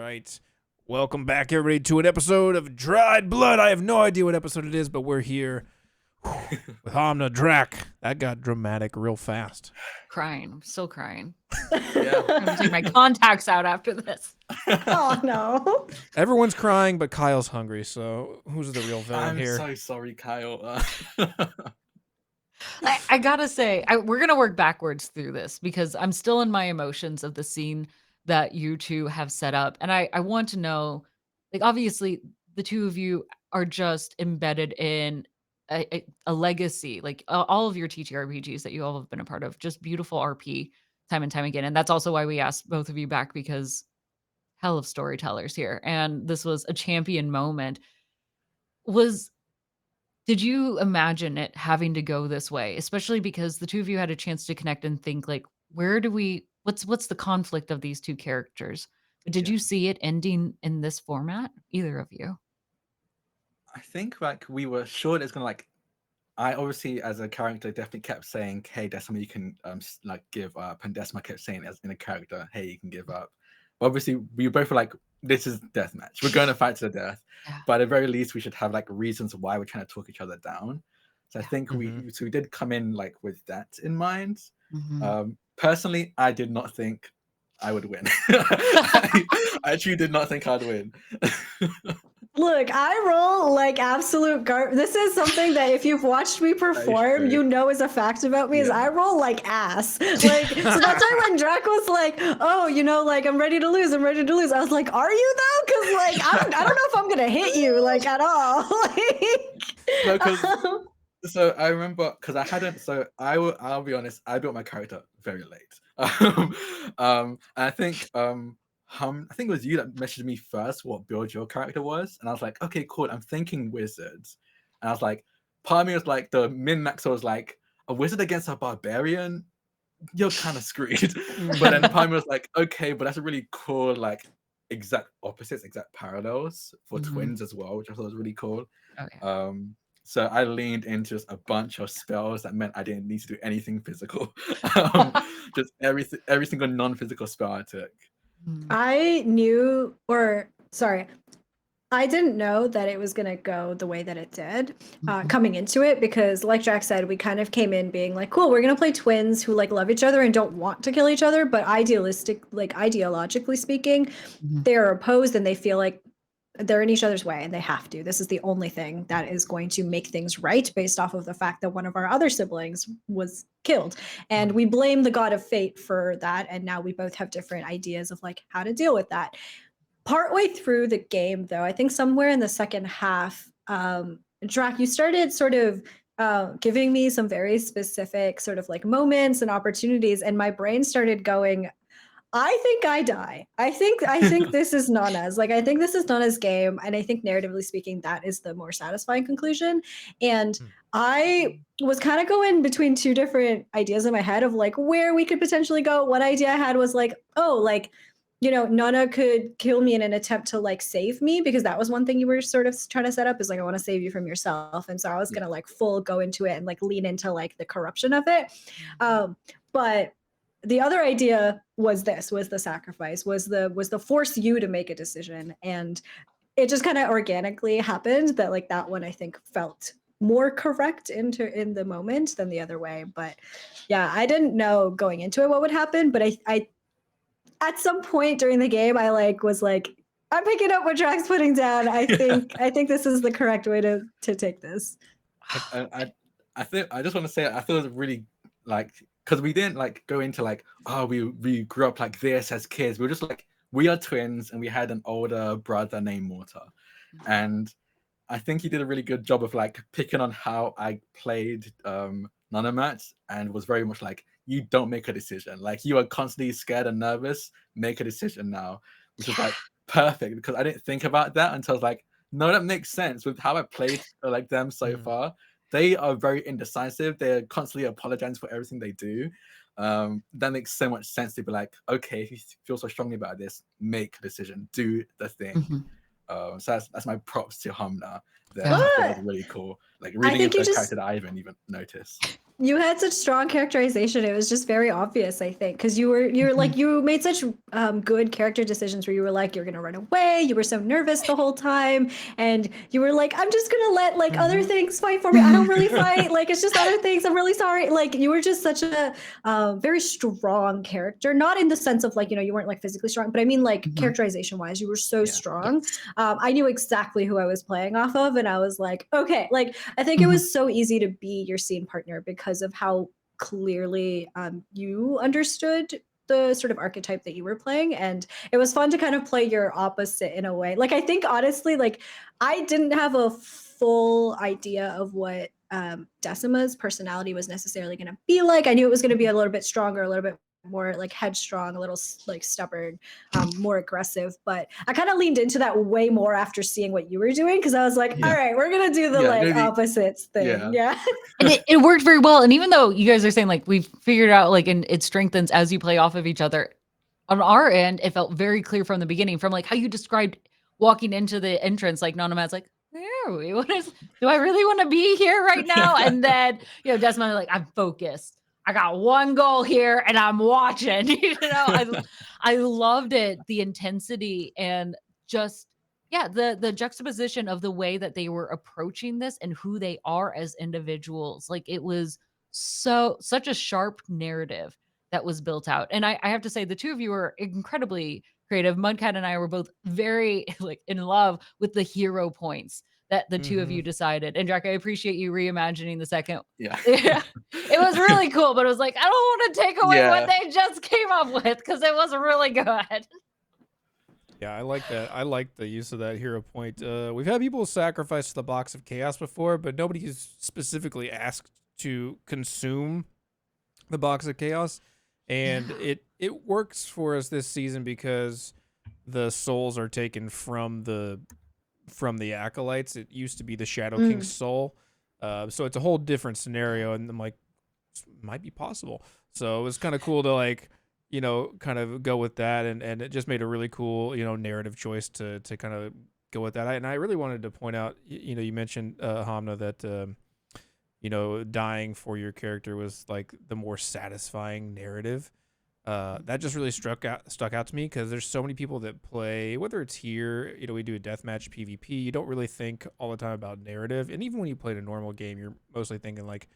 right. Welcome back, everybody, to an episode of Dried Blood. I have no idea what episode it is, but we're here with Hamna Drac. That got dramatic real fast. Crying. I'm still crying. Yeah. I'm gonna take my contacts out after this. Oh no. Everyone's crying, but Kyle's hungry, so who's the real villain I'm here? so sorry, Kyle. I gotta say, we're gonna work backwards through this because I'm still in my emotions of the scene that you two have set up. And I want to know, like, obviously, the two of you are just embedded in a legacy, like all of your TTRPGs that you all have been a part of, just beautiful RP time and time again. And that's also why we asked both of you back because hell of storytellers here. And this was a champion moment. Did you imagine it having to go this way? Especially because the two of you had a chance to connect and think like, what's the conflict of these two characters? Did Yeah. you see it ending in this format? Either of you? I think like we were sure it's gonna like. I obviously, as a character, definitely kept saying, "Hey, Decima, you can like give up," and Decima kept saying as in a character, "Hey, you can give up." Obviously, we both were like, "This is deathmatch. We're going to fight to the death." Yeah. But at the very least, we should have like reasons why we're trying to talk each other down. So I Yeah. think we did come in like with that in mind. Mhm. Personally, I did not think I would win. I actually did not think I'd win. Look, I roll like absolute This is something that if you've watched me perform, true. you know is a fact about me is Yeah. I roll like ass. Like, so that's why when Drac was like, oh, you know, like I'm ready to lose. I was like, are you though? Because like I don't know if I'm gonna hit you like at all. No, 'cause so I remember because I hadn't. So I'll be honest. I built my character very late. And I think I think it was you that messaged me first what build your character was, and I was like, okay, cool. I'm thinking wizards, and I was like, part of me was like the min max was like a wizard against a barbarian. You're kind of screwed. But then part of me was like, okay, but that's a really cool like exact opposites, exact parallels for Mhm. twins as well, which I thought was really cool. Oh, yeah. So I leaned into just a bunch of spells that meant I didn't need to do anything physical. Just every single non-physical spell I took. Mhm. I didn't know that it was going to go the way that it did Mhm. coming into it because like Jack said, we kind of came in being like, cool, we're going to play twins who like love each other and don't want to kill each other. But ideologically speaking, Mhm. they're opposed and they feel like they're in each other's way and they have to. This is the only thing that is going to make things right based off of the fact that one of our other siblings was killed. And we blame the god of fate for that. And now we both have different ideas of like how to deal with that. Partway through the game, though, I think somewhere in the second half, Drac, you started sort of giving me some very specific sort of like moments and opportunities, and my brain started going, I think I die. I think this is Nana's. Like I think this is Nana's game, and I think narratively speaking, that is the more satisfying conclusion. And I was kind of going between two different ideas in my head of like where we could potentially go. One idea I had was like, oh, like, you know, Nana could kill me in an attempt to like save me because that was one thing you were sort of trying to set up is like I want to save you from yourself, and so I was gonna like full go into it and like lean into like the corruption of it. But the other idea was the sacrifice, was the force you to make a decision, and it just kind of organically happened that like that one I think felt more correct in the moment than the other way. But yeah, I didn't know going into it what would happen, but I at some point during the game I like was like, I'm picking up what Drac's putting down. I think this is the correct way to take this. I think I just want to say I thought it was really like because we didn't like go into like we grew up like this as kids. We were just like we are twins and we had an older brother named Mortar, and I think he did a really good job of like picking on how I played Nonamatt and was very much like you don't make a decision, like you are constantly scared and nervous, make a decision now, which is like perfect because I didn't think about that until I was like, no, that makes sense with how I played like them so far. They are very indecisive. They're constantly apologizing for everything they do. That makes so much sense to be like, okay, if you feel so strongly about this, make a decision, do the thing. So that's my props to Hamna. That I thought was really cool. Like reading into a character that I haven't even noticed. You had such strong characterization. It was just very obvious, I think, because you're like you made such good character decisions where you were like you're gonna run away. You were so nervous the whole time, and you were like, I'm just gonna let like other things fight for me. I don't really fight. Like it's just other things. I'm really sorry. Like you were just such a very strong character. Not in the sense of like you weren't like physically strong, but I mean like characterization wise, you were so strong. I knew exactly who I was playing off of, and I was like, okay, like I think it was so easy to be your scene partner because of how clearly you understood the sort of archetype that you were playing, and it was fun to kind of play your opposite in a way. Like I think honestly, like I didn't have a full idea of what Decima's personality was necessarily going to be like. I knew it was going to be a little bit stronger, a little bit more like headstrong, a little like stubborn, more aggressive. But I kind of leaned into that way more after seeing what you were doing, because I was like, all right, we're gonna do the like opposites thing. Yeah. And it worked very well. And even though you guys are saying like we've figured out like and it strengthens as you play off of each other, on our end, it felt very clear from the beginning, from like how you described walking into the entrance, like Nonamatt's like, where are we? Do I really want to be here right now? And then, Decima like, I'm focused. I got one goal here and I'm watching. I loved it, the intensity and just the juxtaposition of the way that they were approaching this and who they are as individuals. Like it was such a sharp narrative that was built out. And I have to say the two of you are incredibly creative. Mudcat and I were both very like in love with the hero points that the two of you decided. And Jack, I appreciate you reimagining the second. Yeah. It was really cool, but it was like, I don't want to take away what they just came up with because it was really good. Yeah, I like that. I like the use of that hero point. We've had people sacrifice the box of chaos before, but nobody has specifically asked to consume the box of chaos. And it works for us this season because the souls are taken from the Acolytes. It used to be the Shadow King's soul. So it's a whole different scenario, and I'm like, this might be possible. So it was kind of cool to like, kind of go with that, and it just made a really cool, narrative choice to kind of go with that. And I really wanted to point out, you mentioned Hamna that dying for your character was like the more satisfying narrative. That just really stuck out to me because there's so many people that play, whether it's here, we do a deathmatch PvP, you don't really think all the time about narrative. And even when you play in a normal game, you're mostly thinking like,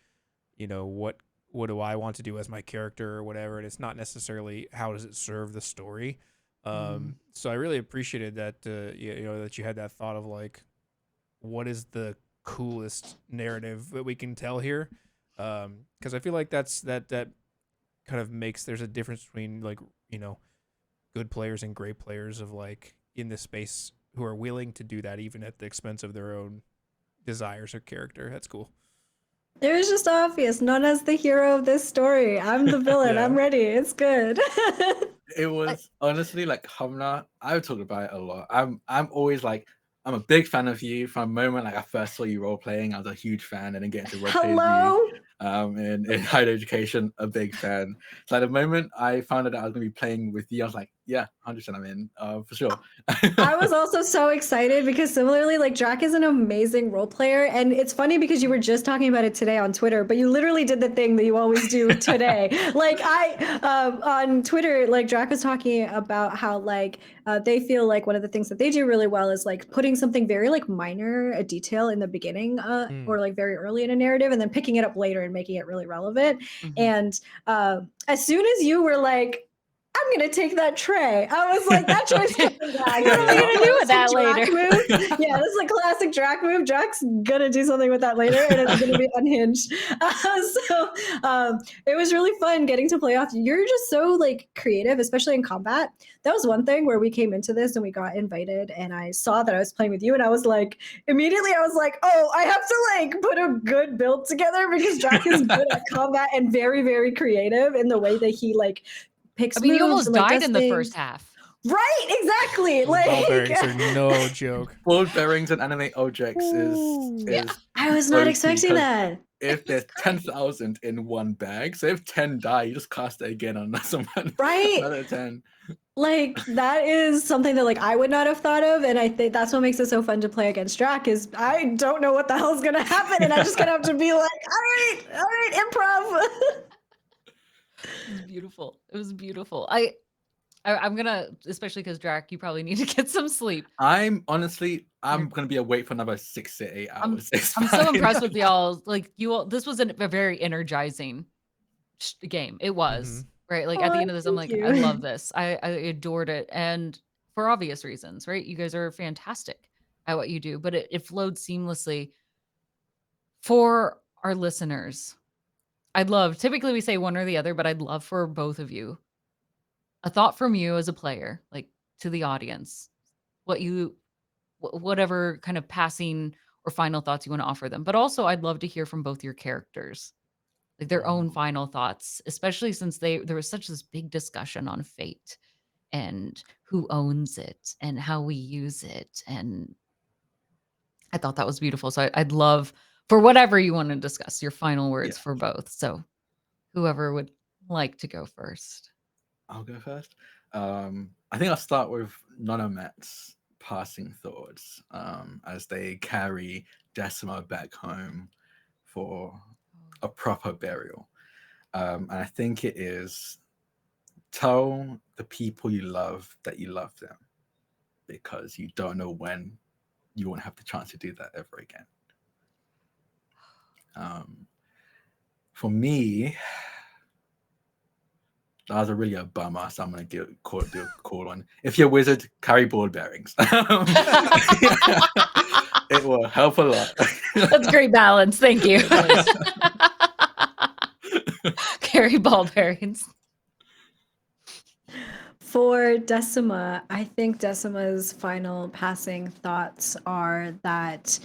what do I want to do as my character or whatever. And it's not necessarily how does it serve the story. So I really appreciated that, that you had that thought of like, what is the coolest narrative that we can tell here? Because I feel like that kind of makes there's a difference between like good players and great players of like in this space who are willing to do that even at the expense of their own desires or character. That's cool. It was just obvious. Nona's the hero of this story. I'm the villain. I'm ready. It's good. It was honestly like Hamna. I've talked about it a lot. I'm always like, I'm a big fan of you. From the moment like I first saw you role playing, I was a huge fan, and then getting to role play with you in higher education, a big fan. So at the moment I found out that I was going to be playing with you, I was like, yeah, 100% I'm in, for sure. I was also so excited because similarly, like Drac is an amazing role player, and it's funny because you were just talking about it today on Twitter, but you literally did the thing that you always do today. Like on Twitter, like Drac was talking about how like they feel like one of the things that they do really well is like putting something very like minor, a detail in the beginning or like very early in a narrative, and then picking it up later and making it really relevant. And as soon as you were like, I'm gonna take that tray, I was like, that tray's coming back. What are we gonna do with that later? Yeah, this is a classic Drac move. Drac's gonna do something with that later, and it's gonna be unhinged. So it was really fun getting to play off. You're just so like creative, especially in combat. That was one thing where we came into this and we got invited, and I saw that I was playing with you, and I was like, immediately I was like, oh, I have to like put a good build together because Drac is good at combat and very, very creative in the way that he like picks moves. You almost and, like, died in the things. first half. Right, exactly. Like ball bearings are no joke. Ball bearings and animate objects is I was not OP, expecting 'cause that. if there's It's great. 10,000 in one bag, so if 10 die, you just cast it again on someone. Right? Another 10. Like that is something that like I would not have thought of, and I think that's what makes it so fun to play against Drac. Is I don't know what the hell's gonna happen, and I just gonna have to be like, all right, improv. It was beautiful. It was beautiful. I'm gonna, especially because Drac, you probably need to get some sleep. I'm gonna be awake for another 6 to 8 hours. It's I'm so fine. impressed with y'all. Like you all, this was a very energizing game. It was right. Like at the Aw, end of this, I'm thank like, I you. love this. I adored it, and for obvious reasons, right? You guys are fantastic at what you do, but it flowed seamlessly for our listeners. I'd love. Typically, we say one or the other, but I'd love for both of you. A thought from you as a player, like to the audience, whatever kind of passing or final thoughts you want to offer them. But also, I'd love to hear from both your characters, like their own final thoughts, especially since there was such this big discussion on fate and who owns it and how we use it. And I thought that was beautiful. So I'd love for whatever you want to discuss, your final words Yeah. for both. So whoever would like to go first. I'll go first. I think I'll start with Nonamatt's passing thoughts as they carry Decima back home for a proper burial. And I think it is tell the people you love that you love them, because you don't know when you won't have the chance to do that ever again. For me, that was really a bummer, so I'm gonna do a cool one. If you're a wizard, carry ball bearings. It will help a lot. That's great balance. Thank you. Carry ball bearings. For Decima, I think Decima's final passing thoughts are that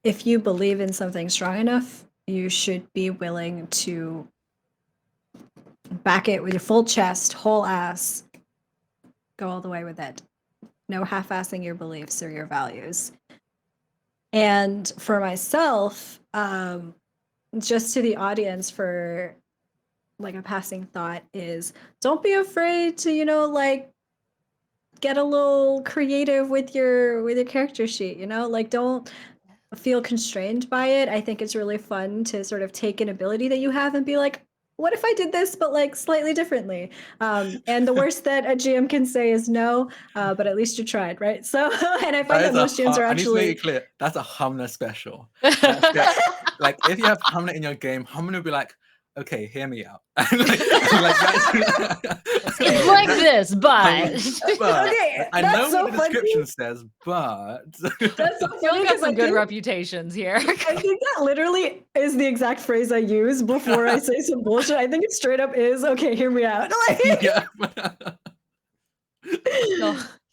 if you believe in something strong enough, you should be willing to back it with your full chest, whole ass, go all the way with it. No half-assing your beliefs or your values. And for myself, just to the audience for like a passing thought is don't be afraid to, like get a little creative with your character sheet, like don't feel constrained by it. I think it's really fun to sort of take an ability that you have and be like, what if I did this but like slightly differently? And the worst that a GM can say is no, but at least you tried, right? So and I find that most GMs are I need to make actually it clear, that's a Hamlet special. That's like if you have Hamlet in your game, Hamlet will be like, okay, hear me out. It's like this, but okay, I that's know so what the funny. description says, but That's so Y'all funny got because some good reputations here. I think that literally is the exact phrase I use before I say some bullshit. I think it straight up is, okay, hear me out. Like, yeah.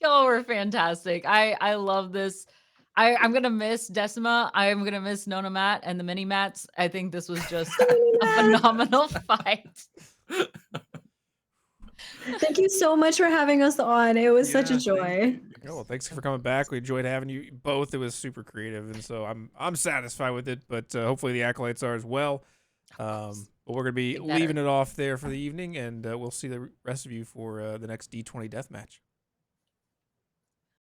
Y'all were fantastic. I love this. I'm gonna miss Decima. I'm gonna miss Nonamatt and the mini mats. I think this was just a phenomenal fight. thank you so much for having us on. It was such a Yeah, joy. Yeah, well, thanks for coming back. We enjoyed having you both. It was super creative, and so I'm satisfied with it. But hopefully the Acolytes are as well. But we're gonna be Get better. leaving it off there for the evening, and we'll see the rest of you for the next D20 Deathmatch.